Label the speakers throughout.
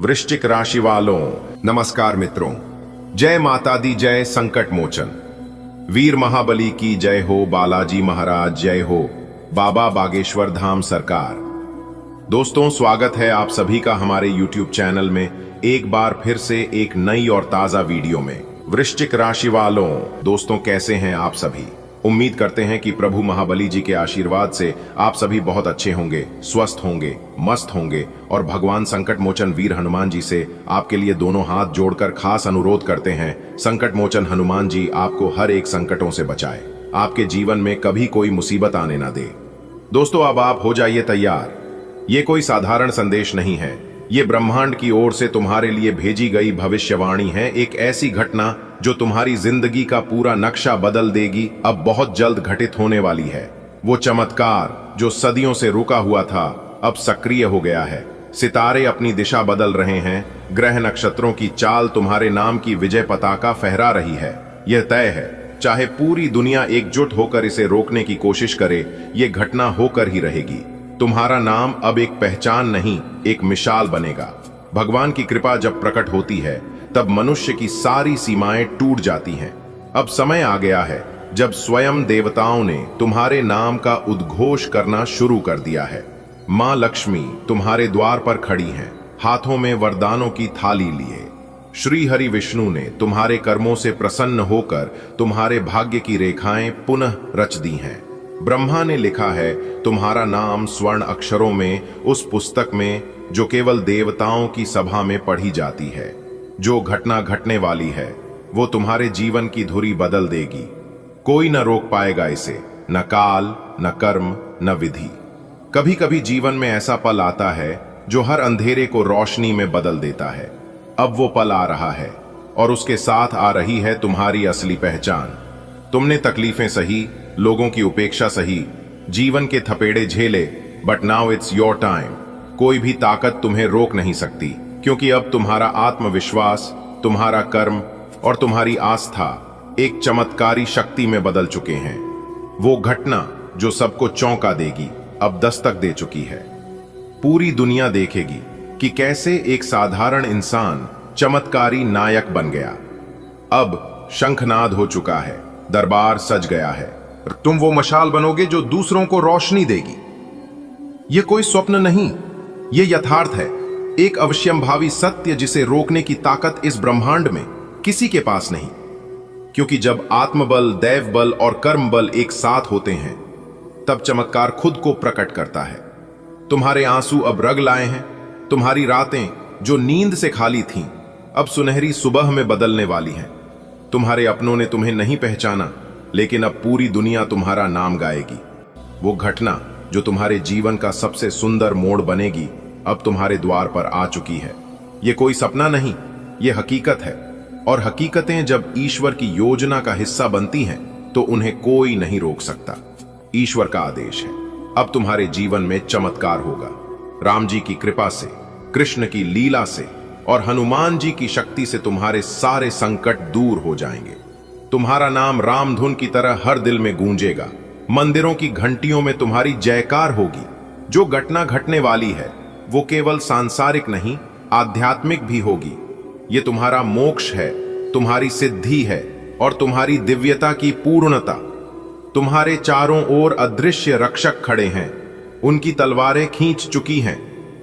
Speaker 1: वृश्चिक राशि वालों नमस्कार मित्रों। जय माता दी जय संकट मोचन। वीर महाबली की जय हो। बालाजी महाराज जय हो। बाबा बागेश्वर धाम सरकार। दोस्तों, स्वागत है आप सभी का हमारे YouTube चैनल में एक बार फिर से एक नई और ताजा वीडियो में। वृश्चिक राशि वालों दोस्तों, कैसे हैं आप सभी? उम्मीद करते हैं कि प्रभु महाबली जी के आशीर्वाद से आप सभी बहुत अच्छे होंगे, स्वस्थ होंगे, मस्त होंगे और भगवान संकट मोचन वीर हनुमान जी से आपके लिए दोनों हाथ जोड़कर खास अनुरोध करते हैं, संकट मोचन हनुमान जी आपको हर एक संकटों से बचाए, आपके जीवन में कभी कोई मुसीबत आने ना दे। दोस्तों, अब आप हो जाइए तैयार। ये कोई साधारण संदेश नहीं है, ये ब्रह्मांड की ओर से तुम्हारे लिए भेजी गई भविष्यवाणी है। एक ऐसी घटना जो तुम्हारी जिंदगी का पूरा नक्शा बदल देगी, अब बहुत जल्द घटित होने वाली है। वो चमत्कार जो सदियों से रुका हुआ था अब सक्रिय हो गया है। सितारे अपनी दिशा बदल रहे हैं, ग्रह नक्षत्रों की चाल तुम्हारे नाम की विजय पताका फहरा रही है। यह तय है, चाहे पूरी दुनिया एकजुट होकर इसे रोकने की कोशिश करे, ये घटना होकर ही रहेगी। तुम्हारा नाम अब एक पहचान नहीं, एक मिसाल बनेगा। भगवान की कृपा जब प्रकट होती है तब मनुष्य की सारी सीमाएं टूट जाती हैं। अब समय आ गया है जब स्वयं देवताओं ने तुम्हारे नाम का उद्घोष करना शुरू कर दिया है। मां लक्ष्मी तुम्हारे द्वार पर खड़ी हैं, हाथों में वरदानों की थाली लिए। श्री हरि विष्णु ने तुम्हारे कर्मों से प्रसन्न होकर तुम्हारे भाग्य की रेखाएं पुनः रच दी हैं। ब्रह्मा ने लिखा है तुम्हारा नाम स्वर्ण अक्षरों में उस पुस्तक में जो केवल देवताओं की सभा में पढ़ी जाती है। जो घटना घटने वाली है वो तुम्हारे जीवन की धुरी बदल देगी। कोई न रोक पाएगा इसे, न काल, न कर्म, न विधि। कभी कभी जीवन में ऐसा पल आता है जो हर अंधेरे को रोशनी में बदल देता है। अब वो पल आ रहा है और उसके साथ आ रही है तुम्हारी असली पहचान। तुमने तकलीफें सही, लोगों की उपेक्षा सही, जीवन के थपेड़े झेले, but now it's your time. कोई भी ताकत तुम्हें रोक नहीं सकती, क्योंकि अब तुम्हारा आत्मविश्वास, तुम्हारा कर्म और तुम्हारी आस्था एक चमत्कारी शक्ति में बदल चुके हैं। वो घटना जो सबको चौंका देगी अब दस्तक दे चुकी है। पूरी दुनिया देखेगी कि कैसे एक साधारण इंसान चमत्कारी नायक बन गया। अब शंखनाद हो चुका है, दरबार सज गया है। तुम वो मशाल बनोगे जो दूसरों को रोशनी देगी। ये कोई स्वप्न नहीं, ये यथार्थ है। एक अवश्यंभावी सत्य जिसे रोकने की ताकत इस ब्रह्मांड में किसी के पास नहीं। क्योंकि जब आत्मबल, दैव बल और कर्म बल एक साथ होते हैं तब चमत्कार खुद को प्रकट करता है। तुम्हारे आंसू अब रग लाए हैं। तुम्हारी रातें जो नींद से खाली थीं अब सुनहरी सुबह में बदलने वाली हैं। तुम्हारे अपनों ने तुम्हें नहीं पहचाना, लेकिन अब पूरी दुनिया तुम्हारा नाम गाएगी। वो घटना जो तुम्हारे जीवन का सबसे सुंदर मोड़ बनेगी अब तुम्हारे द्वार पर आ चुकी है। ये कोई सपना नहीं, ये हकीकत है। और हकीकतें जब ईश्वर की योजना का हिस्सा बनती हैं तो उन्हें कोई नहीं रोक सकता। ईश्वर का आदेश है, अब तुम्हारे जीवन में चमत्कार होगा। राम जी की कृपा से, कृष्ण की लीला से और हनुमान जी की शक्ति से तुम्हारे सारे संकट दूर हो जाएंगे। तुम्हारा नाम रामधुन की तरह हर दिल में गूंजेगा। मंदिरों की घंटियों में तुम्हारी जयकार होगी। जो घटना घटने वाली है वो केवल सांसारिक नहीं, आध्यात्मिक भी होगी। ये तुम्हारा मोक्ष है, तुम्हारी सिद्धि है और तुम्हारी दिव्यता की पूर्णता। तुम्हारे चारों ओर अदृश्य रक्षक खड़े हैं, उनकी तलवारें खींच चुकी हैं।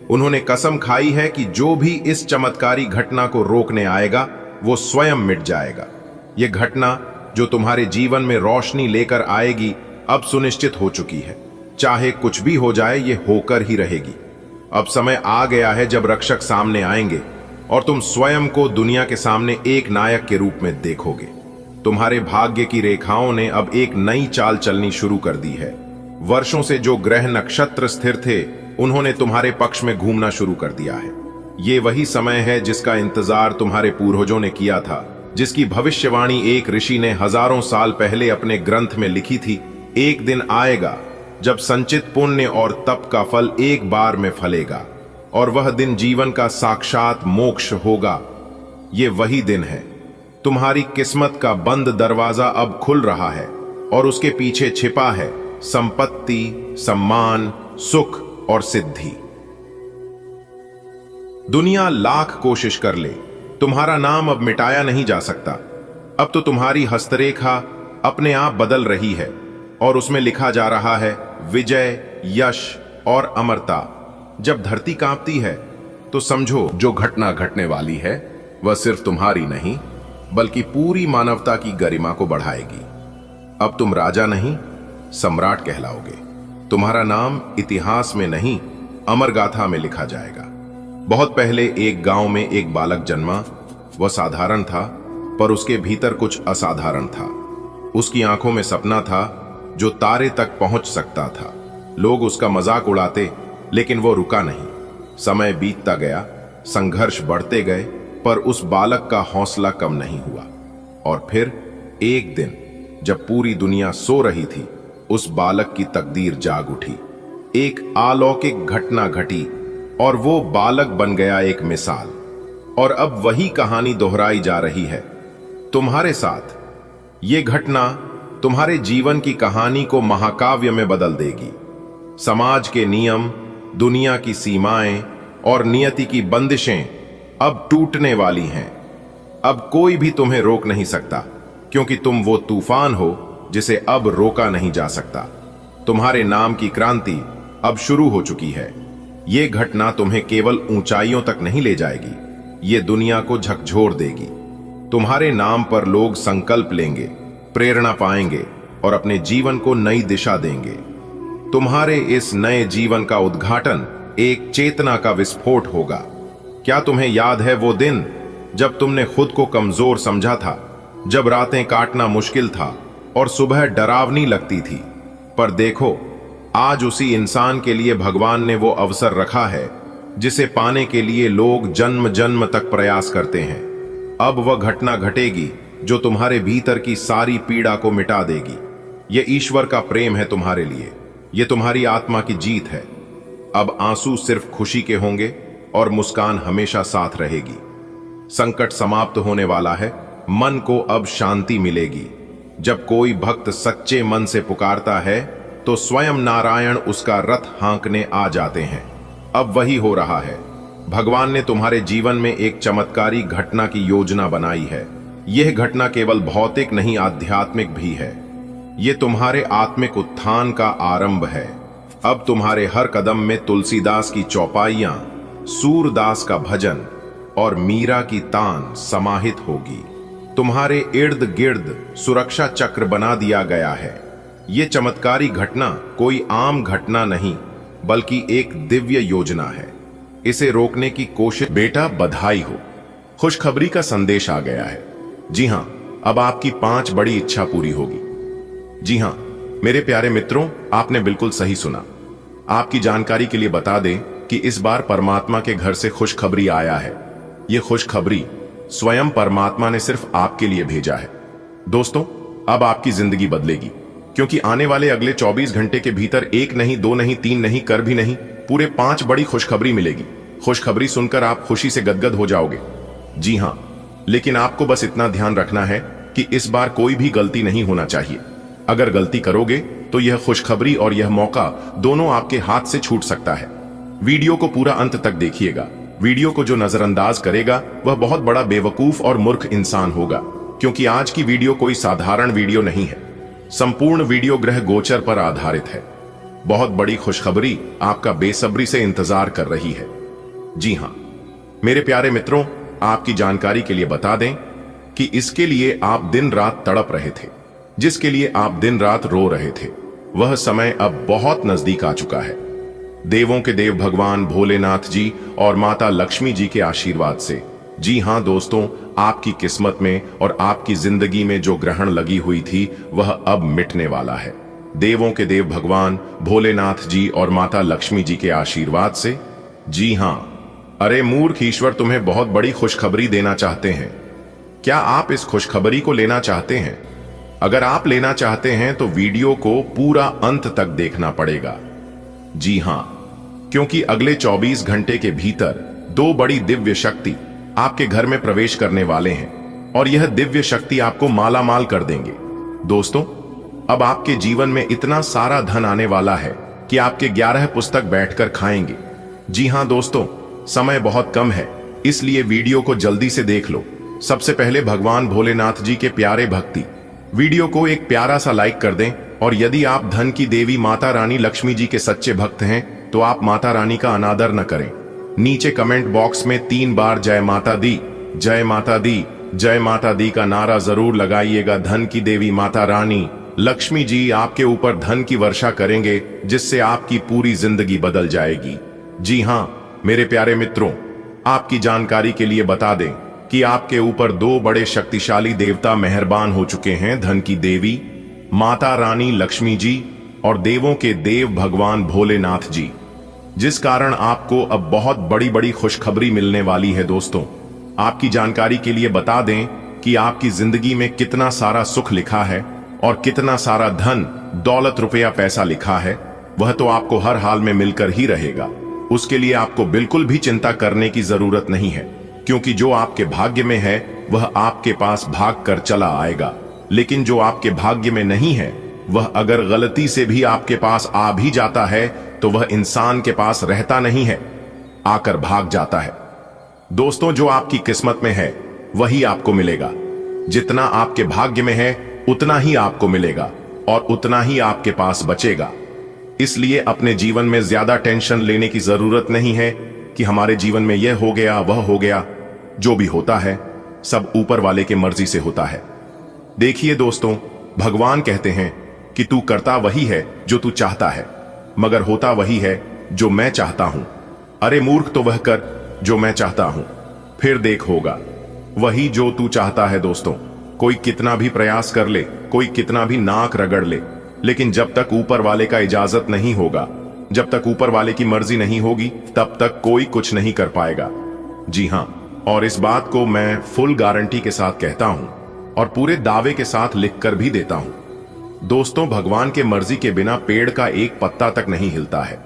Speaker 1: उन्होंने कसम खाई है कि जो भी इस चमत्कारी घटना को रोकने आएगा वो स्वयं मिट जाएगा। यह घटना जो तुम्हारे जीवन में रोशनी लेकर आएगी अब सुनिश्चित हो चुकी है। चाहे कुछ भी हो जाए, ये होकर ही रहेगी। अब समय आ गया है जब रक्षक सामने आएंगे और तुम स्वयं को दुनिया के सामने एक नायक के रूप में देखोगे। तुम्हारे भाग्य की रेखाओं ने अब एक नई चाल चलनी शुरू कर दी है। वर्षों से जो ग्रह नक्षत्र स्थिर थे उन्होंने तुम्हारे पक्ष में घूमना शुरू कर दिया है। ये वही समय है जिसका इंतजार तुम्हारे पूर्वजों ने किया था, जिसकी भविष्यवाणी एक ऋषि ने हजारों साल पहले अपने ग्रंथ में लिखी थी। एक दिन आएगा जब संचित पुण्य और तप का फल एक बार में फलेगा और वह दिन जीवन का साक्षात मोक्ष होगा। ये वही दिन है। तुम्हारी किस्मत का बंद दरवाजा अब खुल रहा है और उसके पीछे छिपा है संपत्ति, सम्मान, सुख और सिद्धि। दुनिया लाख कोशिश कर ले, तुम्हारा नाम अब मिटाया नहीं जा सकता। अब तो तुम्हारी हस्तरेखा अपने आप बदल रही है और उसमें लिखा जा रहा है विजय, यश और अमरता। जब धरती कांपती है तो समझो जो घटना घटने वाली है वह सिर्फ तुम्हारी नहीं बल्कि पूरी मानवता की गरिमा को बढ़ाएगी। अब तुम राजा नहीं, सम्राट कहलाओगे। तुम्हारा नाम इतिहास में नहीं, अमर गाथा में लिखा जाएगा। बहुत पहले एक गांव में एक बालक जन्मा। वह साधारण था, पर उसके भीतर कुछ असाधारण था। उसकी आंखों में सपना था जो तारे तक पहुंच सकता था। लोग उसका मजाक उड़ाते, लेकिन वो रुका नहीं। समय बीतता गया, संघर्ष बढ़ते गए, पर उस बालक का हौसला कम नहीं हुआ। और फिर एक दिन जब पूरी दुनिया सो रही थी, उस बालक की तकदीर जाग उठी। एक अलौकिक घटना घटी और वो बालक बन गया एक मिसाल। और अब वही कहानी दोहराई जा रही है तुम्हारे साथ। ये घटना तुम्हारे जीवन की कहानी को महाकाव्य में बदल देगी। समाज के नियम, दुनिया की सीमाएं और नियति की बंदिशें अब टूटने वाली हैं। अब कोई भी तुम्हें रोक नहीं सकता, क्योंकि तुम वो तूफान हो जिसे अब रोका नहीं जा सकता। तुम्हारे नाम की क्रांति अब शुरू हो चुकी है। ये घटना तुम्हें केवल ऊंचाइयों तक नहीं ले जाएगी, ये दुनिया को झकझोर देगी। तुम्हारे नाम पर लोग संकल्प लेंगे, प्रेरणा पाएंगे और अपने जीवन को नई दिशा देंगे। तुम्हारे इस नए जीवन का उद्घाटन एक चेतना का विस्फोट होगा। क्या तुम्हें याद है वो दिन जब तुमने खुद को कमजोर समझा था, जब रातें काटना मुश्किल था और सुबह डरावनी लगती थी? पर देखो, आज उसी इंसान के लिए भगवान ने वो अवसर रखा है जिसे पाने के लिए लोग जन्म जन्म तक प्रयास करते हैं। अब वह घटना घटेगी जो तुम्हारे भीतर की सारी पीड़ा को मिटा देगी। ये ईश्वर का प्रेम है तुम्हारे लिए, ये तुम्हारी आत्मा की जीत है। अब आंसू सिर्फ खुशी के होंगे और मुस्कान हमेशा साथ रहेगी। संकट समाप्त होने वाला है, मन को अब शांति मिलेगी। जब कोई भक्त सच्चे मन से पुकारता है तो स्वयं नारायण उसका रथ हाँकने आ जाते हैं। अब वही हो रहा है। भगवान ने तुम्हारे जीवन में एक चमत्कारी घटना की योजना बनाई है। यह घटना केवल भौतिक नहीं, आध्यात्मिक भी है। यह तुम्हारे आत्मिक उत्थान का आरंभ है। अब तुम्हारे हर कदम में तुलसीदास की चौपाइयां, सूरदास का भजन और मीरा की तान समाहित होगी। तुम्हारे इर्द गिर्द सुरक्षा चक्र बना दिया गया है। ये चमत्कारी घटना कोई आम घटना नहीं, बल्कि एक दिव्य योजना है। इसे रोकने की कोशिश। बेटा, बधाई हो, खुशखबरी का संदेश आ गया है। जी हां, अब आपकी 5 बड़ी इच्छा पूरी होगी। जी हां मेरे प्यारे मित्रों, आपने बिल्कुल सही सुना। आपकी जानकारी के लिए बता दें कि इस बार परमात्मा के घर से खुशखबरी आया है। यह खुशखबरी स्वयं परमात्मा ने सिर्फ आपके लिए भेजा है। दोस्तों, अब आपकी जिंदगी बदलेगी, क्योंकि आने वाले अगले 24 घंटे के भीतर 1 नहीं, 2 नहीं, 3 नहीं, कर भी नहीं, पूरे 5 बड़ी खुशखबरी मिलेगी। खुशखबरी सुनकर आप खुशी से गदगद हो जाओगे। जी हां, लेकिन आपको बस इतना ध्यान रखना है कि इस बार कोई भी गलती नहीं होना चाहिए। अगर गलती करोगे तो यह खुशखबरी और यह मौका दोनों आपके हाथ से छूट सकता है। वीडियो को पूरा अंत तक देखिएगा। वीडियो को जो नजरअंदाज करेगा वह बहुत बड़ा बेवकूफ और मूर्ख इंसान होगा, क्योंकि आज की वीडियो कोई साधारण वीडियो नहीं है। संपूर्ण वीडियो ग्रह गोचर पर आधारित है। बहुत बड़ी खुशखबरी आपका बेसब्री से इंतजार कर रही है। जी हां मेरे प्यारे मित्रों, आपकी जानकारी के लिए बता दें कि इसके लिए आप दिन रात तड़प रहे थे, जिसके लिए आप दिन रात रो रहे थे, वह समय अब बहुत नजदीक आ चुका है। देवों के देव भगवान भोलेनाथ जी और माता लक्ष्मी जी के आशीर्वाद से। जी हां दोस्तों, आपकी किस्मत में और आपकी जिंदगी में जो ग्रहण लगी हुई थी वह अब मिटने वाला है। देवों के देव भगवान भोलेनाथ जी और माता लक्ष्मी जी के आशीर्वाद से। जी हां, अरे मूर्ख, ईश्वर तुम्हें बहुत बड़ी खुशखबरी देना चाहते हैं। क्या आप इस खुशखबरी को लेना चाहते हैं? अगर आप लेना चाहते हैं तो वीडियो को पूरा अंत तक देखना पड़ेगा। जी हां, क्योंकि अगले 24 घंटे के भीतर 2 बड़ी दिव्य शक्ति आपके घर में प्रवेश करने वाले हैं और यह दिव्य शक्ति आपको माला माल कर देंगे। दोस्तों, अब आपके जीवन में इतना सारा धन आने वाला है कि आपके 11 पुस्तक बैठकर खाएंगे। जी हां दोस्तों, समय बहुत कम है, इसलिए वीडियो को जल्दी से देख लो। सबसे पहले भगवान भोलेनाथ जी के प्यारे भक्ति। वीडियो को एक प्यारा सा लाइक कर दें, और यदि आप धन की देवी माता रानी लक्ष्मी जी के सच्चे भक्त हैं तो आप माता रानी का अनादर न करें। नीचे कमेंट बॉक्स में 3 बार जय माता दी, जय माता दी, जय माता दी का नारा जरूर लगाइएगा। धन की देवी माता रानी लक्ष्मी जी आपके ऊपर धन की वर्षा करेंगे, जिससे आपकी पूरी जिंदगी बदल जाएगी। जी हाँ मेरे प्यारे मित्रों, आपकी जानकारी के लिए बता दें कि आपके ऊपर 2 बड़े शक्तिशाली देवता मेहरबान हो चुके हैं, धन की देवी माता रानी लक्ष्मी जी और देवों के देव भगवान भोलेनाथ जी, जिस कारण आपको अब बहुत बड़ी बड़ी खुशखबरी मिलने वाली है। दोस्तों, आपकी जानकारी के लिए बता दें कि आपकी जिंदगी में कितना सारा सुख लिखा है और कितना सारा धन दौलत रुपया पैसा लिखा है, वह तो आपको हर हाल में मिलकर ही रहेगा। उसके लिए आपको बिल्कुल भी चिंता करने की जरूरत नहीं है, क्योंकि जो आपके भाग्य में है वह आपके पास भाग कर चला आएगा। लेकिन जो आपके भाग्य में नहीं है, वह अगर गलती से भी आपके पास आ भी जाता है तो वह इंसान के पास रहता नहीं है, आकर भाग जाता है। दोस्तों, जो आपकी किस्मत में है वही आपको मिलेगा। जितना आपके भाग्य में है उतना ही आपको मिलेगा और उतना ही आपके पास बचेगा। इसलिए अपने जीवन में ज्यादा टेंशन लेने की जरूरत नहीं है कि हमारे जीवन में यह हो गया वह हो गया। जो भी होता है सब ऊपर वाले के मर्जी से होता है। देखिए दोस्तों, भगवान कहते हैं कि तू करता वही है जो तू चाहता है, मगर होता वही है जो मैं चाहता हूं। अरे मूर्ख, तो वह कर जो मैं चाहता हूं, फिर देख होगा वही जो तू चाहता है। दोस्तों, कोई कितना भी प्रयास कर ले, कोई कितना भी नाक रगड़ ले, लेकिन जब तक ऊपर वाले का इजाजत नहीं होगा, जब तक ऊपर वाले की मर्जी नहीं होगी, तब तक कोई कुछ नहीं कर पाएगा। जी हां, और इस बात को मैं फुल गारंटी के साथ कहता हूं और पूरे दावे के साथ लिखकर भी देता हूं। दोस्तों, भगवान के मर्जी के बिना पेड़ का एक पत्ता तक नहीं हिलता है।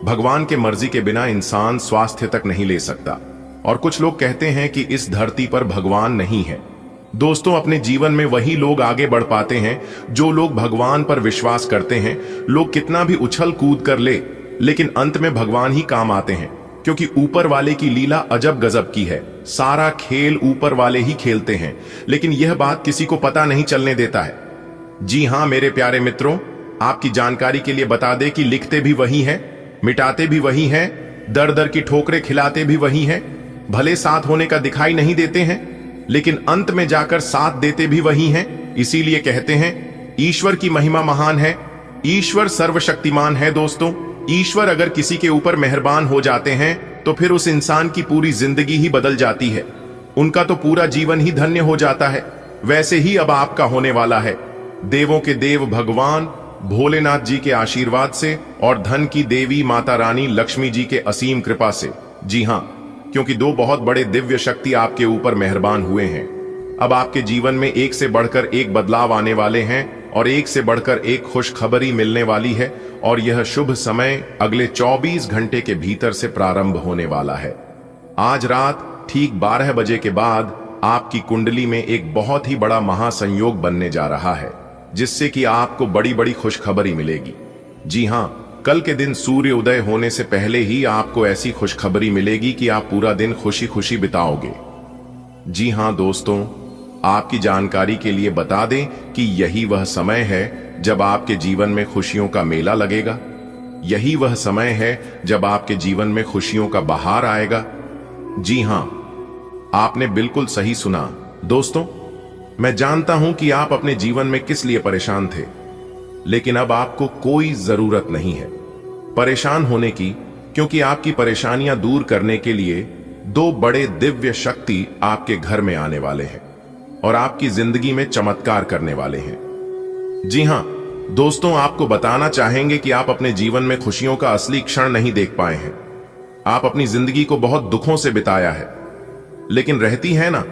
Speaker 1: भगवान के मर्जी के बिना इंसान स्वास्थ्य तक नहीं ले सकता। और कुछ लोग कहते हैं कि इस धरती पर भगवान नहीं है। दोस्तों, अपने जीवन में वही लोग आगे बढ़ पाते हैं जो लोग भगवान पर विश्वास करते हैं। लोग कितना भी उछल कूद कर ले, लेकिन अंत में भगवान ही काम आते हैं, क्योंकि ऊपर वाले की लीला अजब गजब की है। सारा खेल ऊपर वाले ही खेलते हैं, लेकिन यह बात किसी को पता नहीं चलने देता है। जी हां मेरे प्यारे मित्रों, आपकी जानकारी के लिए बता दें कि लिखते भी वही हैं, मिटाते भी वही हैं, दर दर की ठोकरें खिलाते भी वही हैं। भले साथ होने का दिखाई नहीं देते हैं, लेकिन अंत में जाकर साथ देते भी वही हैं। इसीलिए कहते हैं ईश्वर की महिमा महान है, ईश्वर सर्वशक्तिमान है। दोस्तों, ईश्वर अगर किसी के ऊपर मेहरबान हो जाते हैं तो फिर उस इंसान की पूरी जिंदगी ही बदल जाती है, उनका तो पूरा जीवन ही धन्य हो जाता है। वैसे ही अब आपका होने वाला है। देवों के देव भगवान भोलेनाथ जी के आशीर्वाद से और धन की देवी माता रानी लक्ष्मी जी के असीम कृपा से। जी हां, क्योंकि 2 बहुत बड़े दिव्य शक्ति आपके ऊपर मेहरबान हुए हैं। अब आपके जीवन में एक से बढ़कर एक बदलाव आने वाले हैं और एक से बढ़कर एक खुशखबरी मिलने वाली है, और यह शुभ समय अगले 24 घंटे के भीतर से प्रारंभ होने वाला है। आज रात ठीक 12 बजे के बाद आपकी कुंडली में एक बहुत ही बड़ा महासंयोग बनने जा रहा है, जिससे कि आपको बड़ी बड़ी खुशखबरी मिलेगी। जी हां, कल के दिन सूर्य उदय होने से पहले ही आपको ऐसी खुशखबरी मिलेगी कि आप पूरा दिन खुशी खुशी बिताओगे। जी हां दोस्तों, आपकी जानकारी के लिए बता दें कि यही वह समय है जब आपके जीवन में खुशियों का मेला लगेगा। यही वह समय है जब आपके जीवन में खुशियों का बहार आएगा। जी हां, आपने बिल्कुल सही सुना। दोस्तों, मैं जानता हूं कि आप अपने जीवन में किस लिए परेशान थे, लेकिन अब आपको कोई जरूरत नहीं है परेशान होने की, क्योंकि आपकी परेशानियां दूर करने के लिए 2 बड़े दिव्य शक्ति आपके घर में आने वाले हैं और आपकी जिंदगी में चमत्कार करने वाले हैं। जी हां दोस्तों, आपको बताना चाहेंगे कि आप अपने जीवन में खुशियों का असली क्षण नहीं देख पाए हैं। आप अपनी जिंदगी को बहुत दुखों से बिताया है, लेकिन रहती है ना,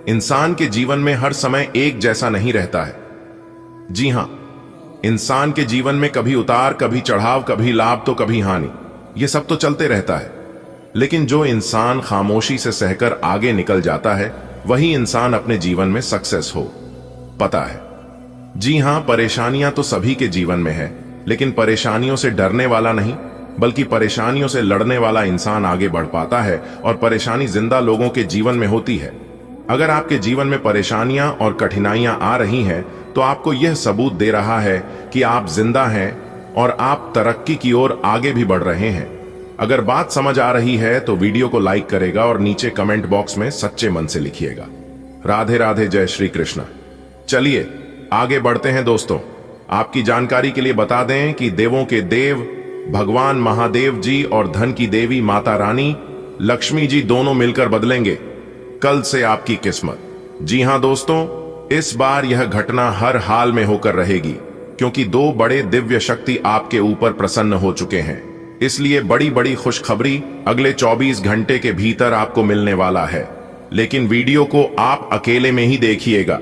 Speaker 1: इंसान के जीवन में हर समय एक जैसा नहीं रहता है। जी हां, इंसान के जीवन में कभी उतार, कभी चढ़ाव, कभी लाभ तो कभी हानि, यह सब तो चलते रहता है। लेकिन जो इंसान खामोशी से सहकर आगे निकल जाता है, वही इंसान अपने जीवन में सक्सेस हो पता है। जी हां, परेशानियां तो सभी के जीवन में है, लेकिन परेशानियों से डरने वाला नहीं, बल्कि परेशानियों से लड़ने वाला इंसान आगे बढ़ पाता है, और परेशानी जिंदा लोगों के जीवन में होती है। अगर आपके जीवन में परेशानियां और कठिनाइयां आ रही हैं, तो आपको यह सबूत दे रहा है कि आप जिंदा हैं और आप तरक्की की ओर आगे भी बढ़ रहे हैं। अगर बात समझ आ रही है तो वीडियो को लाइक करेगा और नीचे कमेंट बॉक्स में सच्चे मन से लिखिएगा। राधे राधे, जय श्री कृष्ण। चलिए आगे बढ़ते हैं दोस्तों। आपकी जानकारी के लिए बता दें कि देवों के देव भगवान महादेव जी और धन की देवी माता रानी लक्ष्मी जी दोनों मिलकर बदलेंगे कल से आपकी किस्मत। जी हां दोस्तों, इस बार यह घटना हर हाल में होकर रहेगी, क्योंकि दो बड़े दिव्य शक्ति आपके ऊपर प्रसन्न हो चुके हैं। इसलिए बड़ी बड़ी खुशखबरी अगले 24 घंटे के भीतर आपको मिलने वाला है। लेकिन वीडियो को आप अकेले में ही देखिएगा।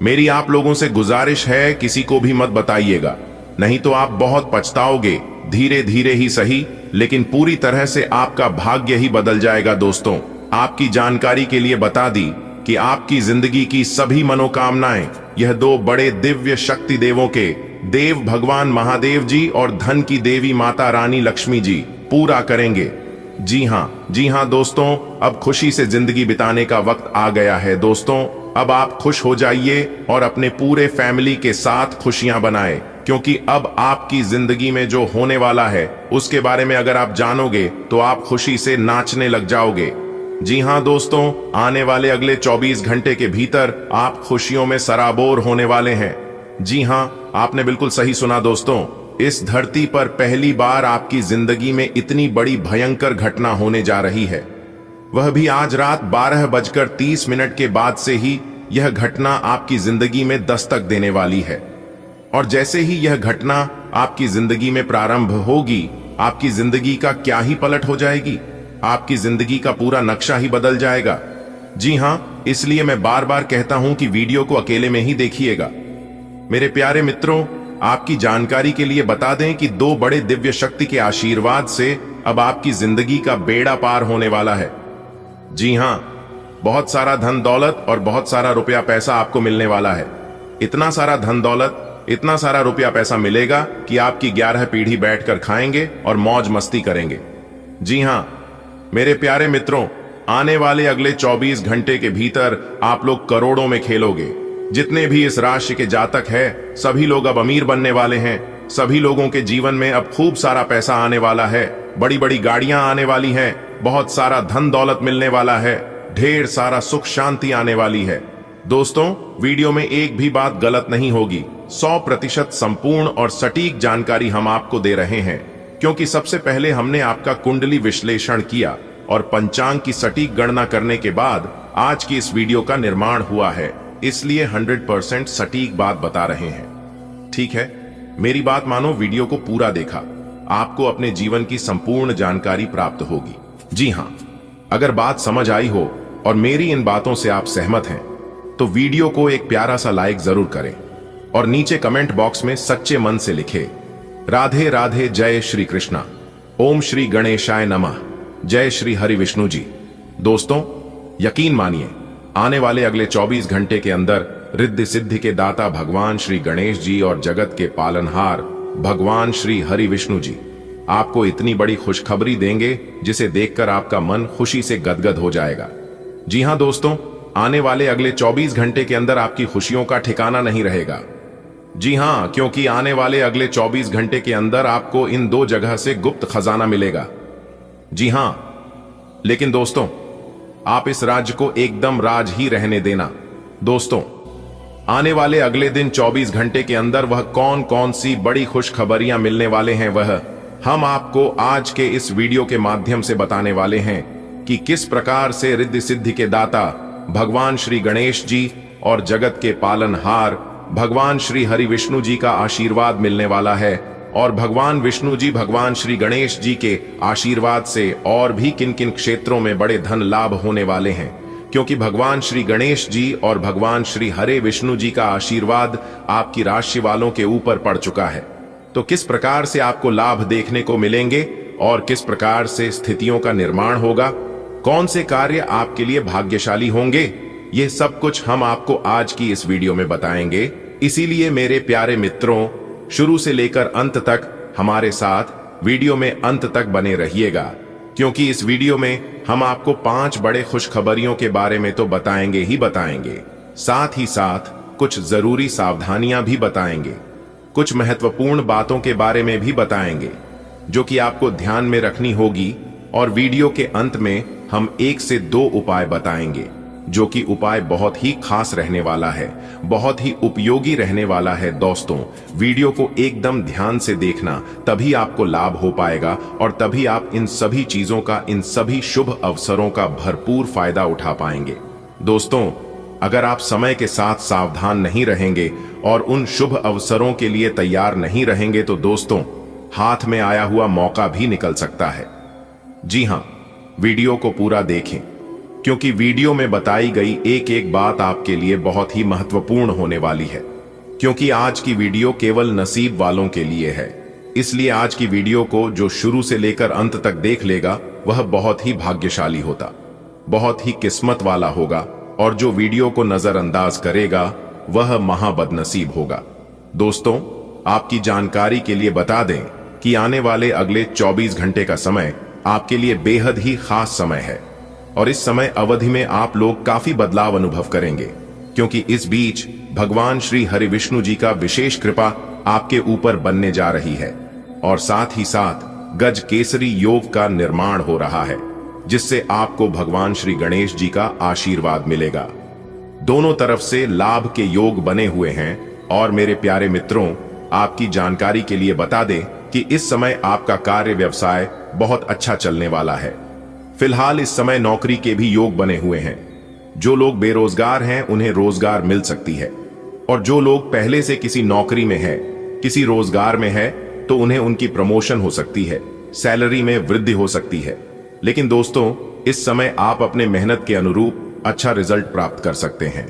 Speaker 1: मेरी आप लोगों से गुजारिश है, किसी को भी मत बताइएगा, नहीं तो आप बहुत पछताओगे। धीरे धीरे ही सही, लेकिन पूरी तरह से आपका भाग्य ही बदल जाएगा। दोस्तों, आपकी जानकारी के लिए बता दी कि आपकी जिंदगी की सभी मनोकामनाएं यह दो बड़े दिव्य शक्ति देवों के देव भगवान महादेव जी और धन की देवी माता रानी लक्ष्मी जी पूरा करेंगे। जी हां दोस्तों, अब खुशी से जिंदगी बिताने का वक्त आ गया है। दोस्तों, अब आप खुश हो जाइए और अपने पूरे फैमिली के साथ खुशियां बनाएं, क्योंकि अब आपकी जिंदगी में जो होने वाला है उसके बारे में अगर आप जानोगे तो आप खुशी से नाचने लग जाओगे। जी हां दोस्तों, आने वाले अगले 24 घंटे के भीतर आप खुशियों में सराबोर होने वाले हैं। जी हां, आपने बिल्कुल सही सुना दोस्तों। इस धरती पर पहली बार आपकी जिंदगी में इतनी बड़ी भयंकर घटना होने जा रही है, वह भी आज रात 12:30 के बाद से ही यह घटना आपकी जिंदगी में दस्तक देने वाली है। और जैसे ही यह घटना आपकी जिंदगी में प्रारंभ होगी, आपकी जिंदगी का क्या ही पलट हो जाएगी। आपकी जिंदगी का पूरा नक्शा ही बदल जाएगा। जी हां, इसलिए मैं बार बार कहता हूं कि वीडियो को अकेले में ही देखिएगा। मेरे प्यारे मित्रों, आपकी जानकारी के लिए बता दें कि दो बड़े दिव्य शक्ति के आशीर्वाद से अब आपकी जिंदगी का बेड़ा पार होने वाला है। जी हां, बहुत सारा धन दौलत और बहुत सारा रुपया पैसा आपको मिलने वाला है। इतना सारा धन दौलत, इतना सारा रुपया पैसा मिलेगा कि आपकी 11 पीढ़ी बैठकर खाएंगे और मौज मस्ती करेंगे। जी हां मेरे प्यारे मित्रों, आने वाले अगले 24 घंटे के भीतर आप लोग करोड़ों में खेलोगे। जितने भी इस राशि के जातक है, सभी लोग अब अमीर बनने वाले हैं। सभी लोगों के जीवन में अब खूब सारा पैसा आने वाला है, बड़ी बड़ी गाड़ियां आने वाली हैं, बहुत सारा धन दौलत मिलने वाला है, ढेर सारा सुख शांति आने वाली है। दोस्तों, वीडियो में एक भी बात गलत नहीं होगी। 100% संपूर्ण और सटीक जानकारी हम आपको दे रहे हैं, क्योंकि सबसे पहले हमने आपका कुंडली विश्लेषण किया और पंचांग की सटीक गणना करने के बाद आज की इस वीडियो का निर्माण हुआ है। इसलिए 100% सटीक बात बता रहे हैं। ठीक है, मेरी बात मानो, वीडियो को पूरा देखा, आपको अपने जीवन की संपूर्ण जानकारी प्राप्त होगी। जी हां, अगर बात समझ आई हो और मेरी इन बातों से आप सहमत हैं, तो वीडियो को एक प्यारा सा लाइक जरूर करें और नीचे कमेंट बॉक्स में सच्चे मन से लिखें, राधे राधे, जय श्री कृष्णा, ओम श्री गणेशाय नमः, जय श्री हरि विष्णु जी। दोस्तों, यकीन मानिए, आने वाले अगले 24 घंटे के अंदर रिद्धि सिद्धि के दाता भगवान श्री गणेश जी और जगत के पालनहार भगवान श्री हरि विष्णु जी आपको इतनी बड़ी खुशखबरी देंगे, जिसे देखकर आपका मन खुशी से गदगद हो जाएगा। जी हां दोस्तों, आने वाले अगले 24 घंटे के अंदर आपकी खुशियों का ठिकाना नहीं रहेगा। जी हां, क्योंकि आने वाले अगले 24 घंटे के अंदर आपको इन दो जगह से गुप्त खजाना मिलेगा। जी हां, लेकिन दोस्तों, आप इस राज्य को एकदम राज ही रहने देना। दोस्तों, आने वाले अगले दिन 24 घंटे के अंदर वह कौन कौन सी बड़ी खुशखबरियां मिलने वाले हैं, वह हम आपको आज के इस वीडियो के माध्यम से बताने वाले हैं कि किस प्रकार से रिद्धि सिद्धि के दाता भगवान श्री गणेश जी और जगत के पालनहार भगवान श्री हरि विष्णु जी का आशीर्वाद मिलने वाला है, और भगवान विष्णु जी भगवान श्री गणेश जी के आशीर्वाद से और भी किन किन क्षेत्रों में बड़े धन लाभ होने वाले हैं, क्योंकि भगवान श्री गणेश जी और भगवान श्री हरे विष्णु जी का आशीर्वाद आपकी राशि वालों के ऊपर पड़ चुका है। तो किस प्रकार से आपको लाभ देखने को मिलेंगे और किस प्रकार से स्थितियों का निर्माण होगा, कौन से कार्य आपके लिए भाग्यशाली होंगे, ये सब कुछ हम आपको आज की इस वीडियो में बताएंगे। इसीलिए मेरे प्यारे मित्रों, शुरू से लेकर अंत तक हमारे साथ वीडियो में अंत तक बने रहिएगा, क्योंकि इस वीडियो में हम आपको 5 बड़े खुशखबरियों के बारे में तो बताएंगे ही बताएंगे, साथ ही साथ कुछ जरूरी सावधानियां भी बताएंगे, कुछ महत्वपूर्ण बातों के बारे में भी बताएंगे जो कि आपको ध्यान में रखनी होगी। और वीडियो के अंत में हम 1 से 2 उपाय बताएंगे, जो कि उपाय बहुत ही खास रहने वाला है, बहुत ही उपयोगी रहने वाला है। दोस्तों, वीडियो को एकदम ध्यान से देखना, तभी आपको लाभ हो पाएगा और तभी आप इन सभी चीजों का, इन सभी शुभ अवसरों का भरपूर फायदा उठा पाएंगे। दोस्तों, अगर आप समय के साथ सावधान नहीं रहेंगे और उन शुभ अवसरों के लिए तैयार नहीं रहेंगे तो दोस्तों, हाथ में आया हुआ मौका भी निकल सकता है। जी हां, वीडियो को पूरा देखें, क्योंकि वीडियो में बताई गई एक एक बात आपके लिए बहुत ही महत्वपूर्ण होने वाली है। क्योंकि आज की वीडियो केवल नसीब वालों के लिए है, इसलिए आज की वीडियो को जो शुरू से लेकर अंत तक देख लेगा वह बहुत ही भाग्यशाली होता, बहुत ही किस्मत वाला होगा, और जो वीडियो को नजरअंदाज करेगा वह महाबदनसीब होगा। दोस्तों, आपकी जानकारी के लिए बता दें कि आने वाले अगले 24 घंटे का समय आपके लिए बेहद ही खास समय है, और इस समय अवधि में आप लोग काफी बदलाव अनुभव करेंगे, क्योंकि इस बीच भगवान श्री हरि विष्णु जी का विशेष कृपा आपके ऊपर बनने जा रही है, और साथ ही साथ गज केसरी योग का निर्माण हो रहा है, जिससे आपको भगवान श्री गणेश जी का आशीर्वाद मिलेगा। दोनों तरफ से लाभ के योग बने हुए हैं। और मेरे प्यारे मित्रों, आपकी जानकारी के लिए बता दें कि इस समय आपका कार्य व्यवसाय बहुत अच्छा चलने वाला है। फिलहाल इस समय नौकरी के भी योग बने हुए हैं। जो लोग बेरोजगार हैं उन्हें रोजगार मिल सकती है, और जो लोग पहले से किसी नौकरी में है, किसी रोजगार में है, तो उन्हें उनकी प्रमोशन हो सकती है, सैलरी में वृद्धि हो सकती है। लेकिन दोस्तों, इस समय आप अपने मेहनत के अनुरूप अच्छा रिजल्ट प्राप्त कर सकते हैं।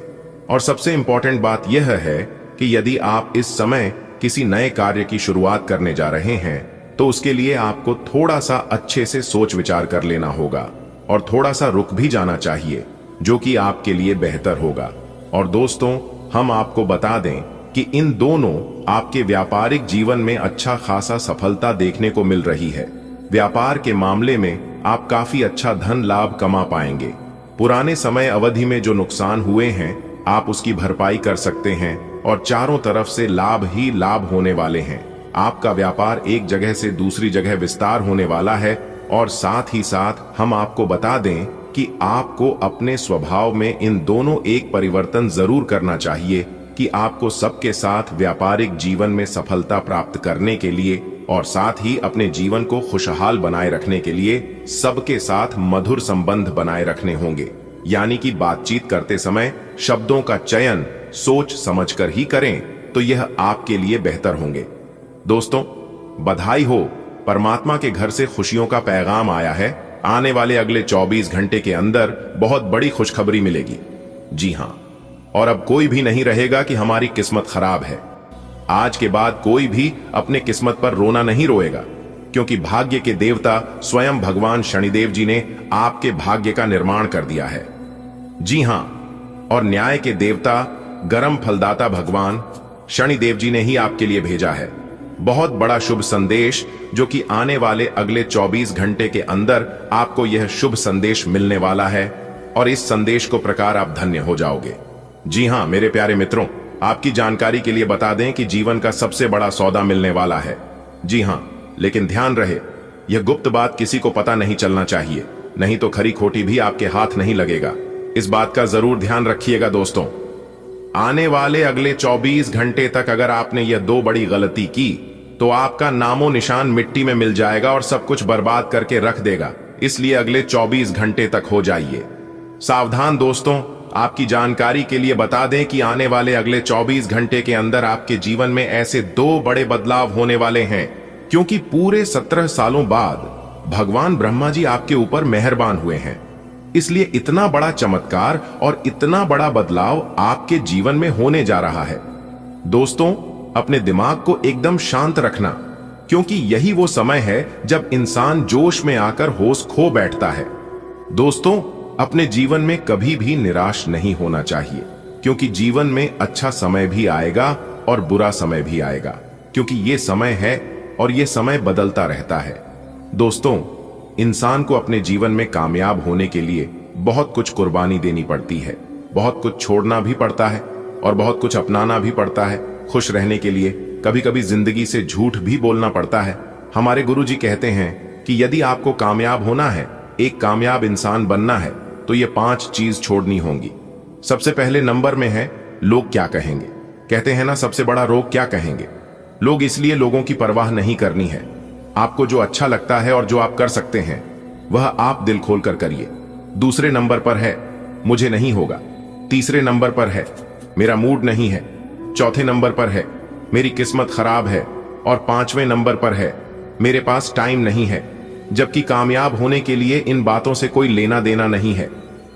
Speaker 1: और सबसे इंपॉर्टेंट बात यह है कि यदि आप इस समय किसी नए कार्य की शुरुआत करने जा रहे हैं तो उसके लिए आपको थोड़ा सा अच्छे से सोच विचार कर लेना होगा, और थोड़ा सा रुक भी जाना चाहिए, जो कि आपके लिए बेहतर होगा। और दोस्तों, हम आपको बता दें कि इन दोनों आपके व्यापारिक जीवन में अच्छा खासा सफलता देखने को मिल रही है। व्यापार के मामले में आप काफी अच्छा धन लाभ कमा पाएंगे। पुराने समय अवधि में जो नुकसान हुए हैं आप उसकी भरपाई कर सकते हैं, और चारों तरफ से लाभ ही लाभ होने वाले हैं। आपका व्यापार एक जगह से दूसरी जगह विस्तार होने वाला है। और साथ ही साथ हम आपको बता दें कि आपको अपने स्वभाव में इन दोनों एक परिवर्तन जरूर करना चाहिए कि आपको सबके साथ व्यापारिक जीवन में सफलता प्राप्त करने के लिए और साथ ही अपने जीवन को खुशहाल बनाए रखने के लिए सबके साथ मधुर संबंध बनाए रखने होंगे। यानी कि बातचीत करते समय शब्दों का चयन सोच समझकर ही करें, तो यह आपके लिए बेहतर होंगे। दोस्तों, बधाई हो, परमात्मा के घर से खुशियों का पैगाम आया है। आने वाले अगले 24 घंटे के अंदर बहुत बड़ी खुशखबरी मिलेगी। जी हां, और अब कोई भी नहीं रहेगा कि हमारी किस्मत खराब है। आज के बाद कोई भी अपने किस्मत पर रोना नहीं रोएगा, क्योंकि भाग्य के देवता स्वयं भगवान शनिदेव जी ने आपके भाग्य का निर्माण कर दिया है। जी हां, और न्याय के देवता गरम फलदाता भगवान शनिदेव जी ने ही आपके लिए भेजा है बहुत बड़ा शुभ संदेश, जो कि आने वाले अगले 24 घंटे के अंदर आपको यह शुभ संदेश मिलने वाला है, और इस संदेश को प्रकार आप धन्य हो जाओगे। जी हां मेरे प्यारे मित्रों, आपकी जानकारी के लिए बता दें कि जीवन का सबसे बड़ा सौदा मिलने वाला है। जी हां, लेकिन ध्यान रहे, यह गुप्त बात किसी को पता नहीं चलना चाहिए, नहीं तो खरी खोटी भी आपके हाथ नहीं लगेगा। इस बात का जरूर ध्यान रखिएगा। दोस्तों, आने वाले अगले 24 घंटे तक अगर आपने यह 2 बड़ी गलती की तो आपका नामो निशान मिट्टी में मिल जाएगा और सब कुछ बर्बाद करके रख देगा। इसलिए अगले 24 घंटे तक हो जाइए सावधान। दोस्तों, आपकी जानकारी के लिए बता दें कि आने वाले अगले 24 घंटे के अंदर आपके जीवन में ऐसे 2 बड़े बदलाव होने वाले हैं, क्योंकि पूरे 17 सालों बाद भगवान ब्रह्मा जी आपके ऊपर मेहरबान हुए हैं। इसलिए इतना बड़ा चमत्कार और इतना बड़ा बदलाव आपके जीवन में होने जा रहा है। दोस्तों, अपने दिमाग को एकदम शांत रखना, क्योंकि यही वो समय है जब इंसान जोश में आकर होश खो बैठता है। दोस्तों, अपने जीवन में कभी भी निराश नहीं होना चाहिए, क्योंकि जीवन में अच्छा समय भी आएगा और बुरा समय भी आएगा, क्योंकि ये समय है और ये समय बदलता रहता है। दोस्तों, इंसान को अपने जीवन में कामयाब होने के लिए बहुत कुछ कुर्बानी देनी पड़ती है, बहुत कुछ छोड़ना भी पड़ता है और बहुत कुछ अपनाना भी पड़ता है। खुश रहने के लिए कभी कभी जिंदगी से झूठ भी बोलना पड़ता है। हमारे गुरुजी कहते हैं कि यदि आपको कामयाब होना है, एक कामयाब इंसान बनना है, तो ये 5 चीज छोड़नी होंगी। सबसे पहले नंबर में है लोग क्या कहेंगे। कहते हैं ना, सबसे बड़ा रोग क्या कहेंगे। लोग इसलिए लोगों की परवाह नहीं करनी है। आपको जो अच्छा लगता है और जो आप कर सकते हैं वह आप दिल खोलकर करिए। दूसरे नंबर पर है मुझे नहीं होगा। तीसरे नंबर पर है मेरा मूड नहीं है। चौथे नंबर पर है मेरी किस्मत खराब है। और 5वें नंबर पर है मेरे पास टाइम नहीं है। जबकि कामयाब होने के लिए इन बातों से कोई लेना देना नहीं है।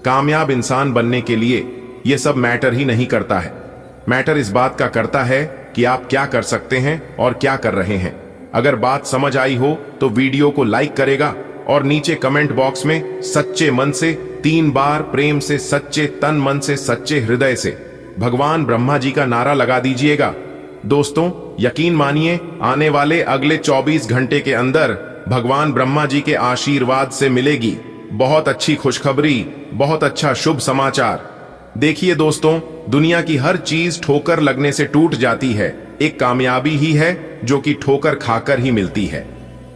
Speaker 1: कामयाब इंसान बनने के लिए यह सब मैटर ही नहीं करता है। मैटर इस बात का करता है कि आप क्या कर सकते हैं और क्या कर रहे हैं। अगर बात समझ आई हो तो वीडियो को लाइक करेगा और नीचे कमेंट बॉक्स में सच्चे मन से 3 बार प्रेम से, सच्चे तन मन से, सच्चे हृदय से भगवान ब्रह्मा जी का नारा लगा दीजिएगा। दोस्तों, यकीन मानिए, आने वाले अगले 24 घंटे के अंदर भगवान ब्रह्मा जी के आशीर्वाद से मिलेगी बहुत अच्छी खुशखबरी, बहुत अच्छा शुभ समाचार। देखिए दोस्तों, दुनिया की हर चीज ठोकर लगने से टूट जाती है। एक कामयाबी ही है जो कि ठोकर खाकर ही मिलती है।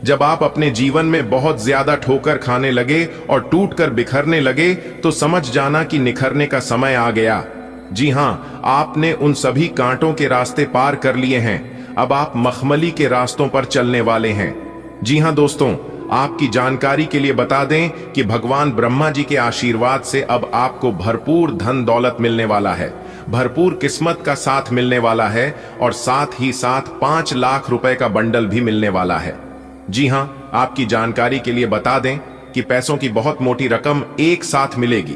Speaker 1: जब आप अपने जीवन में बहुत ज्यादा ठोकर खाने लगे और टूटकर बिखरने लगे तो समझ जाना कि निखरने का समय आ गया। जी हां, आपने उन सभी कांटों के रास्ते पार कर लिए हैं। अब आप मखमली के रास्तों पर चलने वाले हैं। जी हां दोस्तों, आपकी जानकारी के लिए बता दें कि भगवान ब्रह्मा जी के आशीर्वाद से अब आपको भरपूर धन दौलत मिलने वाला है, भरपूर किस्मत का साथ मिलने वाला है और साथ ही साथ 5 लाख रुपए का बंडल भी मिलने वाला है। जी हां, आपकी जानकारी के लिए बता दें कि पैसों की बहुत मोटी रकम एक साथ मिलेगी,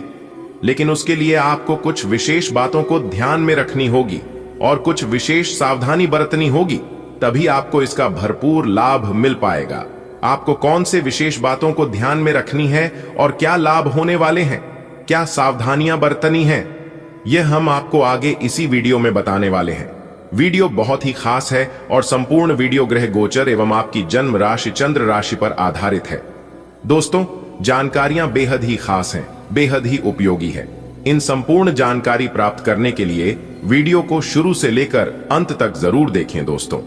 Speaker 1: लेकिन उसके लिए आपको कुछ विशेष बातों को ध्यान में रखनी होगी और कुछ विशेष सावधानी बरतनी होगी, तभी आपको इसका भरपूर लाभ मिल पाएगा। आपको कौन से विशेष बातों को ध्यान में रखनी है और क्या लाभ होने वाले हैं, क्या सावधानियां बरतनी हैं, यह हम आपको आगे इसी वीडियो में बताने वाले हैं। वीडियो बहुत ही खास है और संपूर्ण वीडियो ग्रह गोचर एवं आपकी जन्म राशि चंद्र राशि पर आधारित है। दोस्तों, जानकारियां बेहद ही खास हैं, बेहद ही उपयोगी है। इन संपूर्ण जानकारी प्राप्त करने के लिए वीडियो को शुरू से लेकर अंत तक जरूर देखें। दोस्तों,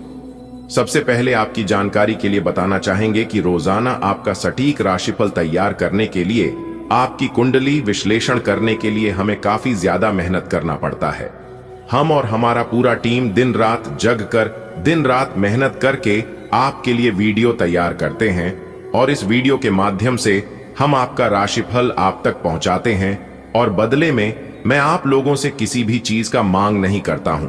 Speaker 1: सबसे पहले आपकी जानकारी के लिए बताना चाहेंगे कि रोजाना आपका सटीक राशिफल तैयार करने के लिए, आपकी कुंडली विश्लेषण करने के लिए हमें काफी ज्यादा मेहनत करना पड़ता है। हम और हमारा पूरा टीम दिन रात जग कर, दिन रात मेहनत करके आपके लिए वीडियो तैयार करते हैं और इस वीडियो के माध्यम से हम आपका राशिफल आप तक पहुंचाते हैं और बदले में मैं आप लोगों से किसी भी चीज का मांग नहीं करता हूं।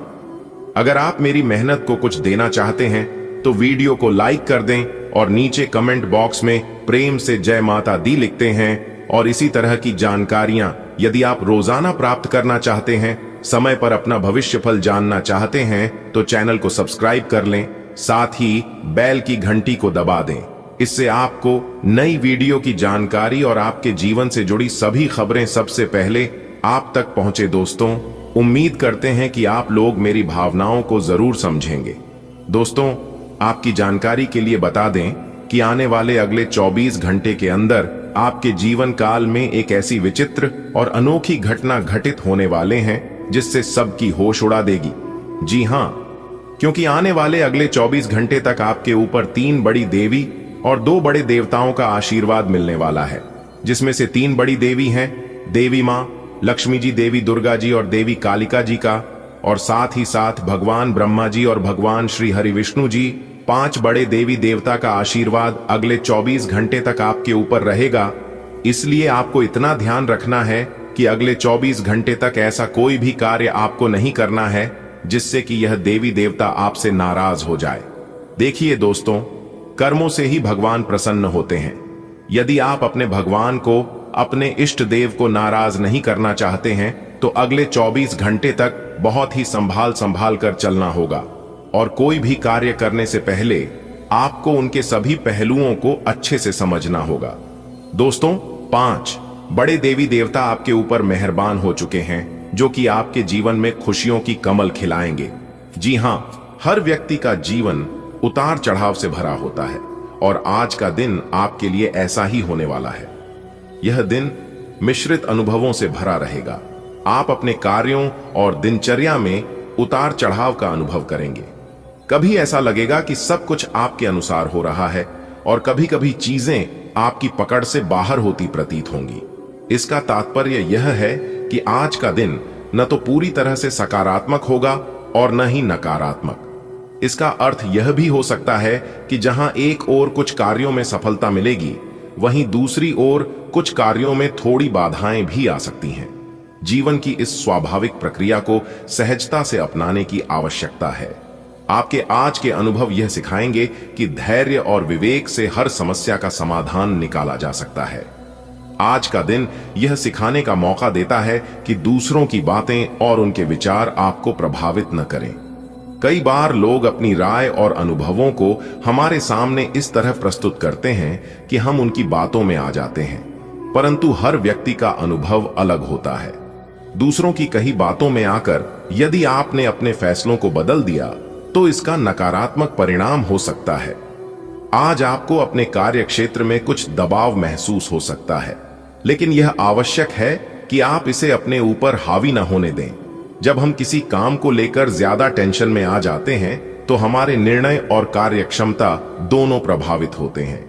Speaker 1: अगर आप मेरी मेहनत को कुछ देना चाहते हैं तो वीडियो को लाइक कर दें और नीचे कमेंट बॉक्स में प्रेम से जय माता दी लिखते हैं। और इसी तरह की जानकारियां यदि आप रोजाना प्राप्त करना चाहते हैं, समय पर अपना भविष्य फल जानना चाहते हैं, तो चैनल को सब्सक्राइब कर लें, साथ ही बेल की घंटी को दबा दें। इससे आपको नई वीडियो की जानकारी और आपके जीवन से जुड़ी सभी खबरें सबसे पहले आप तक पहुंचे। दोस्तों, उम्मीद करते हैं कि आप लोग मेरी भावनाओं को जरूर समझेंगे। दोस्तों, आपकी जानकारी के लिए बता दें कि आने वाले अगले 24 घंटे के अंदर आपके जीवन काल में एक ऐसी विचित्र और अनोखी घटना घटित होने वाले हैं जिससे सबकी होश उड़ा देगी। जी हां, क्योंकि आने वाले अगले 24 घंटे तक आपके ऊपर 3 बड़ी देवी और 2 बड़े देवताओं का आशीर्वाद मिलने वाला है, जिसमें से 3 बड़ी देवी हैं देवी मां लक्ष्मी जी, देवी दुर्गा जी और देवी कालिका जी का, और साथ ही साथ भगवान ब्रह्मा जी और भगवान श्री हरि विष्णु जी। 5 बड़े देवी देवता का आशीर्वाद अगले 24 घंटे तक आपके ऊपर रहेगा। इसलिए आपको इतना ध्यान रखना है कि अगले 24 घंटे तक ऐसा कोई भी कार्य आपको नहीं करना है जिससे कि यह देवी देवता आपसे नाराज हो जाए। देखिए दोस्तों, कर्मों से ही भगवान प्रसन्न होते हैं। यदि आप अपने भगवान को, अपने इष्ट देव को नाराज नहीं करना चाहते हैं तो अगले 24 घंटे तक बहुत ही संभाल कर चलना होगा और कोई भी कार्य करने से पहले आपको उनके सभी पहलुओं को अच्छे से समझना होगा। दोस्तों, 5 बड़े देवी देवता आपके ऊपर मेहरबान हो चुके हैं जो कि आपके जीवन में खुशियों की कमल खिलाएंगे। जी हां, हर व्यक्ति का जीवन उतार चढ़ाव से भरा होता है और आज का दिन आपके लिए ऐसा ही होने वाला है। यह दिन मिश्रित अनुभवों से भरा रहेगा। आप अपने कार्यों और दिनचर्या में उतार चढ़ाव का अनुभव करेंगे। कभी ऐसा लगेगा कि सब कुछ आपके अनुसार हो रहा है और कभी कभी चीजें आपकी पकड़ से बाहर होती प्रतीत होंगी। इसका तात्पर्य यह है कि आज का दिन न तो पूरी तरह से सकारात्मक होगा और न ही नकारात्मक। इसका अर्थ यह भी हो सकता है कि जहां एक ओर कुछ कार्यों में सफलता मिलेगी, वहीं दूसरी ओर कुछ कार्यों में थोड़ी बाधाएं भी आ सकती हैं। जीवन की इस स्वाभाविक प्रक्रिया को सहजता से अपनाने की आवश्यकता है। आपके आज के अनुभव यह सिखाएंगे कि धैर्य और विवेक से हर समस्या का समाधान निकाला जा सकता है। आज का दिन यह सिखाने का मौका देता है कि दूसरों की बातें और उनके विचार आपको प्रभावित न करें। कई बार लोग अपनी राय और अनुभवों को हमारे सामने इस तरह प्रस्तुत करते हैं कि हम उनकी बातों में आ जाते हैं, परंतु हर व्यक्ति का अनुभव अलग होता है। दूसरों की कही बातों में आकर यदि आपने अपने फैसलों को बदल दिया तो इसका नकारात्मक परिणाम हो सकता है। आज आपको अपने कार्य क्षेत्र में कुछ दबाव महसूस हो सकता है, लेकिन यह आवश्यक है कि आप इसे अपने ऊपर हावी न होने दें। जब हम किसी काम को लेकर ज्यादा टेंशन में आ जाते हैं तो हमारे निर्णय और कार्य क्षमता दोनों प्रभावित होते हैं।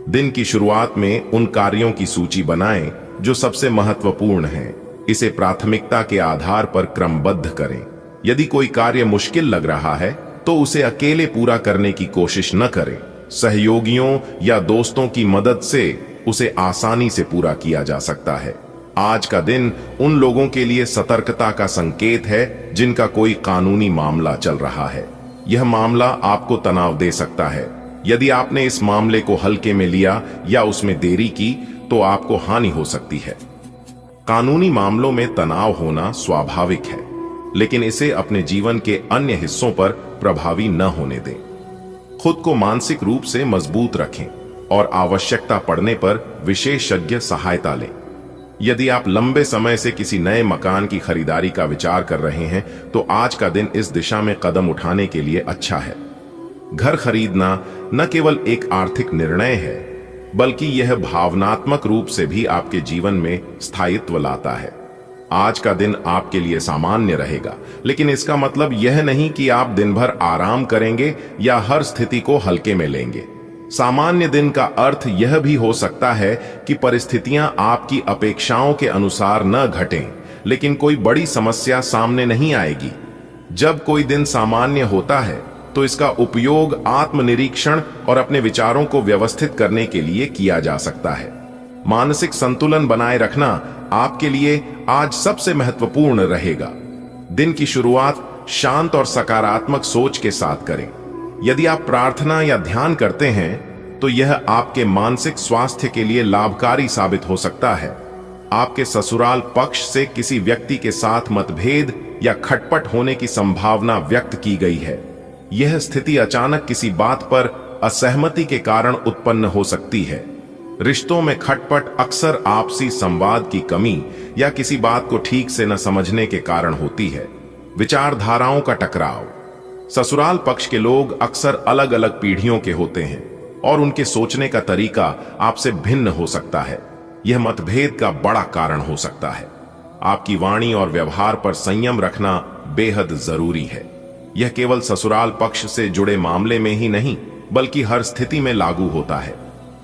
Speaker 1: दिन की शुरुआत में उन कार्यों की सूची बनाएं जो सबसे महत्वपूर्ण हैं। इसे प्राथमिकता के आधार पर क्रमबद्ध करें। यदि कोई कार्य मुश्किल लग रहा है तो उसे अकेले पूरा करने की कोशिश न करें। सहयोगियों या दोस्तों की मदद से उसे आसानी से पूरा किया जा सकता है। आज का दिन उन लोगों के लिए सतर्कता का संकेत है जिनका कोई कानूनी मामला चल रहा है। यह मामला आपको तनाव दे सकता है। यदि आपने इस मामले को हल्के में लिया या उसमें देरी की तो आपको हानि हो सकती है। कानूनी मामलों में तनाव होना स्वाभाविक है, लेकिन इसे अपने जीवन के अन्य हिस्सों पर प्रभावी न होने दें। खुद को मानसिक रूप से मजबूत रखें और आवश्यकता पड़ने पर विशेषज्ञ सहायता लें। यदि आप लंबे समय से किसी नए मकान की खरीदारी का विचार कर रहे हैं तो आज का दिन इस दिशा में कदम उठाने के लिए अच्छा है। घर खरीदना न केवल एक आर्थिक निर्णय है, बल्कि यह भावनात्मक रूप से भी आपके जीवन में स्थायित्व लाता है। आज का दिन आपके लिए सामान्य रहेगा, लेकिन इसका मतलब यह नहीं कि आप दिन भर आराम करेंगे या हर स्थिति को हल्के में लेंगे। सामान्य दिन का अर्थ यह भी हो सकता है कि परिस्थितियां आपकी अपेक्षाओं के अनुसार न घटें, लेकिन कोई बड़ी समस्या सामने नहीं आएगी। जब कोई दिन सामान्य होता है तो इसका उपयोग आत्मनिरीक्षण और अपने विचारों को व्यवस्थित करने के लिए किया जा सकता है। मानसिक संतुलन बनाए रखना आपके लिए आज सबसे महत्वपूर्ण रहेगा। दिन की शुरुआत शांत और सकारात्मक सोच के साथ करें। यदि आप प्रार्थना या ध्यान करते हैं तो यह आपके मानसिक स्वास्थ्य के लिए लाभकारी साबित हो सकता है। आपके ससुराल पक्ष से किसी व्यक्ति के साथ मतभेद या खटपट होने की संभावना व्यक्त की गई है। यह स्थिति अचानक किसी बात पर असहमति के कारण उत्पन्न हो सकती है। रिश्तों में खटपट अक्सर आपसी संवाद की कमी या किसी बात को ठीक से न समझने के कारण होती है। विचारधाराओं का टकराव। ससुराल पक्ष के लोग अक्सर अलग अलग पीढ़ियों के होते हैं और उनके सोचने का तरीका आपसे भिन्न हो सकता है। यह मतभेद का बड़ा कारण हो सकता है। आपकी वाणी और व्यवहार पर संयम रखना बेहद जरूरी है। यह केवल ससुराल पक्ष से जुड़े मामले में ही नहीं, बल्कि हर स्थिति में लागू होता है।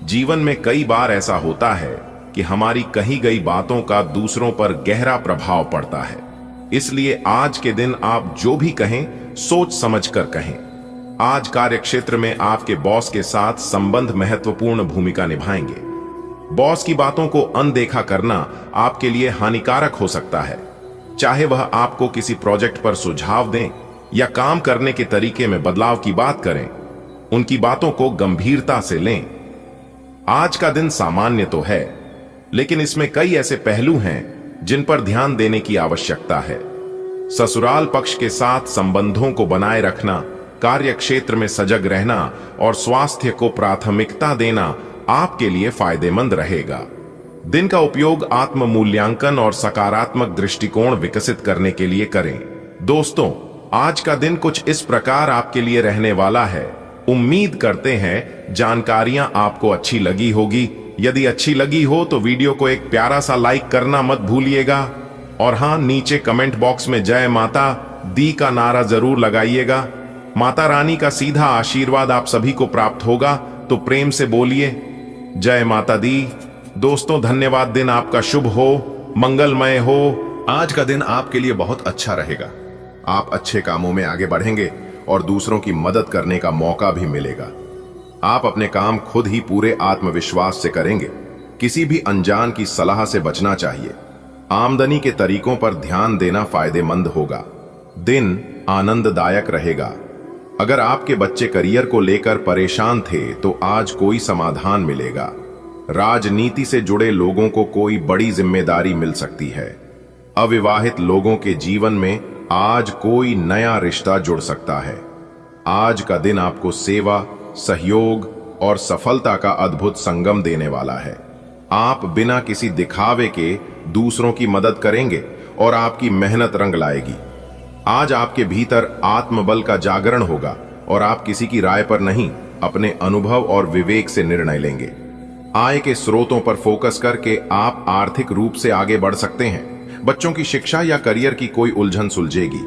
Speaker 1: जीवन में कई बार ऐसा होता है कि हमारी कही गई बातों का दूसरों पर गहरा प्रभाव पड़ता है। इसलिए आज के दिन आप जो भी कहें सोच समझकर कहें। आज कार्यक्षेत्र में आपके बॉस के साथ संबंध महत्वपूर्ण भूमिका निभाएंगे। बॉस की बातों को अनदेखा करना आपके लिए हानिकारक हो सकता है। चाहे वह आपको किसी प्रोजेक्ट पर सुझाव दें या काम करने के तरीके में बदलाव की बात करें, उनकी बातों को गंभीरता से लें। आज का दिन सामान्य तो है, लेकिन इसमें कई ऐसे पहलू हैं जिन पर ध्यान देने की आवश्यकता है। ससुराल पक्ष के साथ संबंधों को बनाए रखना, कार्य क्षेत्र में सजग रहना और स्वास्थ्य को प्राथमिकता देना आपके लिए फायदेमंद रहेगा। दिन का उपयोग आत्म मूल्यांकन और सकारात्मक दृष्टिकोण विकसित करने के लिए करें। दोस्तों, आज का दिन कुछ इस प्रकार आपके लिए रहने वाला है उम्मीद करते हैं जानकारियां आपको अच्छी लगी होगी। यदि अच्छी लगी हो तो वीडियो को एक प्यारा सा लाइक करना मत भूलिएगा। और हाँ, नीचे कमेंट बॉक्स में जय माता दी का नारा जरूर लगाइएगा। माता रानी का सीधा आशीर्वाद आप सभी को प्राप्त होगा, तो प्रेम से बोलिए जय माता दी। दोस्तों धन्यवाद। दिन आपका शुभ हो, मंगलमय हो। आज का दिन आपके लिए बहुत अच्छा रहेगा। आप अच्छे कामों में आगे बढ़ेंगे और दूसरों की मदद करने का मौका भी मिलेगा। आप अपने काम खुद ही पूरे आत्मविश्वास से करेंगे। किसी भी अनजान की सलाह से बचना चाहिए। आमदनी के तरीकों पर ध्यान देना फायदेमंद होगा। दिन आनंददायक रहेगा। अगर आपके बच्चे करियर को लेकर परेशान थे तो आज कोई समाधान मिलेगा। राजनीति से जुड़े लोगों को कोई बड़ी जिम्मेदारी मिल सकती है। अविवाहित लोगों के जीवन में आज कोई नया रिश्ता जुड़ सकता है। आज का दिन आपको सेवा, सहयोग और सफलता का अद्भुत संगम देने वाला है। आप बिना किसी दिखावे के दूसरों की मदद करेंगे और आपकी मेहनत रंग लाएगी। आज आपके भीतर आत्मबल का जागरण होगा और आप किसी की राय पर नहीं, अपने अनुभव और विवेक से निर्णय लेंगे। आय के स्रोतों पर फोकस करके आप आर्थिक रूप से आगे बढ़ सकते हैं। बच्चों की शिक्षा या करियर की कोई उलझन सुलझेगी।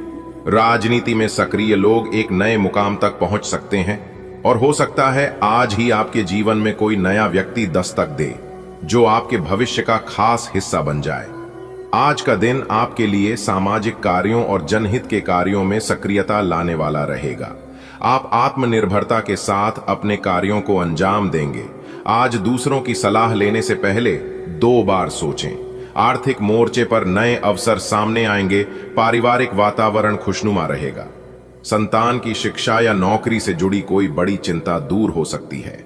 Speaker 1: राजनीति में सक्रिय लोग एक नए मुकाम तक पहुंच सकते हैं और हो सकता है आज ही आपके जीवन में कोई नया व्यक्ति दस्तक दे जो आपके भविष्य का खास हिस्सा बन जाए। आज का दिन आपके लिए सामाजिक कार्यों और जनहित के कार्यों में सक्रियता लाने वाला रहेगा। आप आत्मनिर्भरता के साथ अपने कार्यों को अंजाम देंगे। आज दूसरों की सलाह लेने से पहले 2 बार सोचें। आर्थिक मोर्चे पर नए अवसर सामने आएंगे। पारिवारिक वातावरण खुशनुमा रहेगा। संतान की शिक्षा या नौकरी से जुड़ी कोई बड़ी चिंता दूर हो सकती है।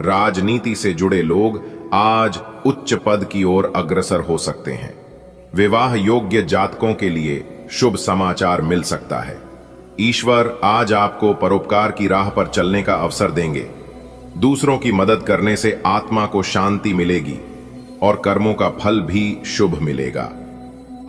Speaker 1: राजनीति से जुड़े लोग आज उच्च पद की ओर अग्रसर हो सकते हैं। विवाह योग्य जातकों के लिए शुभ समाचार मिल सकता है। ईश्वर आज आपको परोपकार की राह पर चलने का अवसर देंगे। दूसरों की मदद करने से आत्मा को शांति मिलेगी और कर्मों का फल भी शुभ मिलेगा।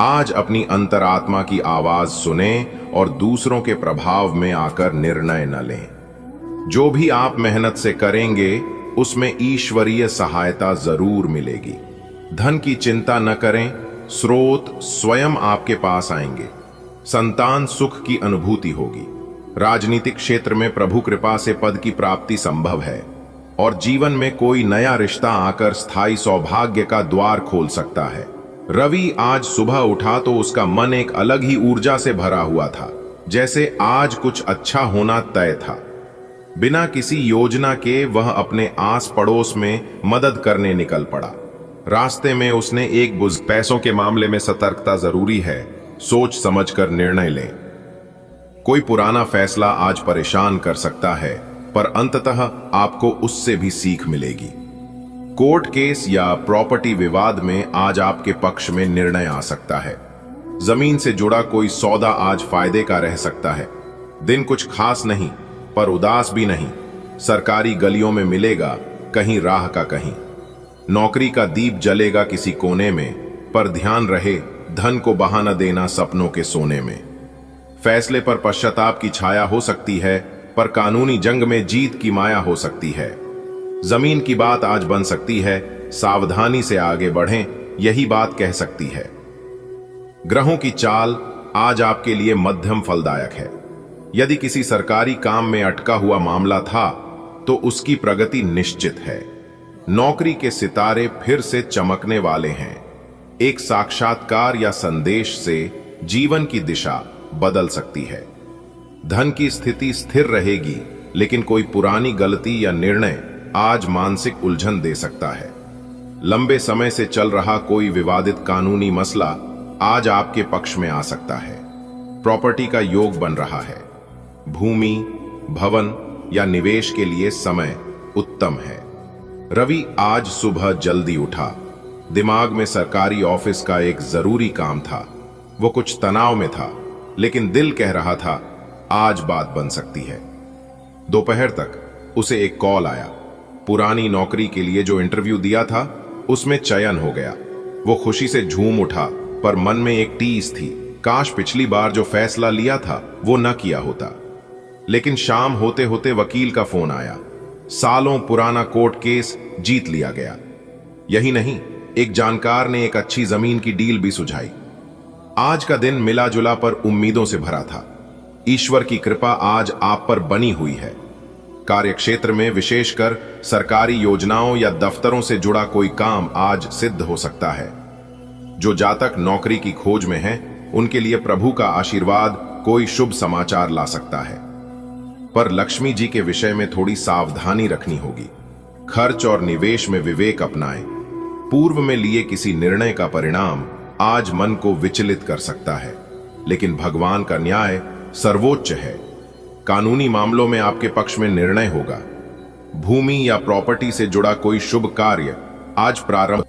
Speaker 1: आज अपनी अंतरात्मा की आवाज सुने और दूसरों के प्रभाव में आकर निर्णय न लें। जो भी आप मेहनत से करेंगे उसमें ईश्वरीय सहायता जरूर मिलेगी। धन की चिंता न करें, स्रोत स्वयं आपके पास आएंगे। संतान सुख की अनुभूति होगी। राजनीतिक क्षेत्र में प्रभु कृपा से पद की प्राप्ति संभव है और जीवन में कोई नया रिश्ता आकर स्थायी सौभाग्य का द्वार खोल सकता है। रवि आज सुबह उठा तो उसका मन एक अलग ही ऊर्जा से भरा हुआ था, जैसे आज कुछ अच्छा होना तय था। बिना किसी योजना के वह अपने आस पड़ोस में मदद करने निकल पड़ा। रास्ते में उसने एक बुजुर्ग पैसों के मामले में सतर्कता जरूरी है, सोच समझकर निर्णय लें। कोई पुराना फैसला आज परेशान कर सकता है, पर अंततः आपको उससे भी सीख मिलेगी। कोर्ट केस या प्रॉपर्टी विवाद में आज आपके पक्ष में निर्णय आ सकता है। जमीन से जुड़ा कोई सौदा आज फायदे का रह सकता है। दिन कुछ खास नहीं, पर उदास भी नहीं। सरकारी गलियों में मिलेगा कहीं राह का कहीं। नौकरी का दीप जलेगा किसी कोने में, पर ध्यान रहे धन को बहाना देना सपनों के सोने में। फैसले पर पश्चाताप की छाया हो सकती है, पर कानूनी जंग में जीत की माया हो सकती है। जमीन की बात आज बन सकती है, सावधानी से आगे बढ़ें, यही बात कह सकती है। ग्रहों की चाल आज आपके लिए मध्यम फलदायक है। यदि किसी सरकारी काम में अटका हुआ मामला था तो उसकी प्रगति निश्चित है। नौकरी के सितारे फिर से चमकने वाले हैं। एक साक्षात्कार या संदेश से जीवन की दिशा बदल सकती है। धन की स्थिति स्थिर रहेगी, लेकिन कोई पुरानी गलती या निर्णय आज मानसिक उलझन दे सकता है। लंबे समय से चल रहा कोई विवादित कानूनी मसला आज आपके पक्ष में आ सकता है। प्रॉपर्टी का योग बन रहा है। भूमि, भवन या निवेश के लिए समय उत्तम है। रवि आज सुबह जल्दी उठा। दिमाग में सरकारी ऑफिस का एक जरूरी काम था। वो कुछ तनाव में था, लेकिन दिल कह रहा था आज बात बन सकती है। दोपहर तक उसे एक कॉल आया। पुरानी नौकरी के लिए जो इंटरव्यू दिया था उसमें चयन हो गया। वो खुशी से झूम उठा, पर मन में एक टीस थी, काश पिछली बार जो फैसला लिया था वो न किया होता। लेकिन शाम होते होते वकील का फोन आया। सालों पुराना कोर्ट केस जीत लिया गया। यही नहीं, एक जानकार ने एक अच्छी जमीन की डील भी सुझाई। आज का दिन मिला जुला पर उम्मीदों से भरा था। ईश्वर की कृपा आज आप पर बनी हुई है। कार्यक्षेत्र में विशेषकर सरकारी योजनाओं या दफ्तरों से जुड़ा कोई काम आज सिद्ध हो सकता है। जो जातक नौकरी की खोज में हैं, उनके लिए प्रभु का आशीर्वाद कोई शुभ समाचार ला सकता है। पर लक्ष्मी जी के विषय में थोड़ी सावधानी रखनी होगी। खर्च और निवेश में विवेक अपनाएं। पूर्व में लिए किसी निर्णय का परिणाम आज मन को विचलित कर सकता है, लेकिन भगवान का न्याय सर्वोच्च है। कानूनी मामलों में आपके पक्ष में निर्णय होगा। भूमि या प्रॉपर्टी से जुड़ा कोई शुभ कार्य आज प्रारंभ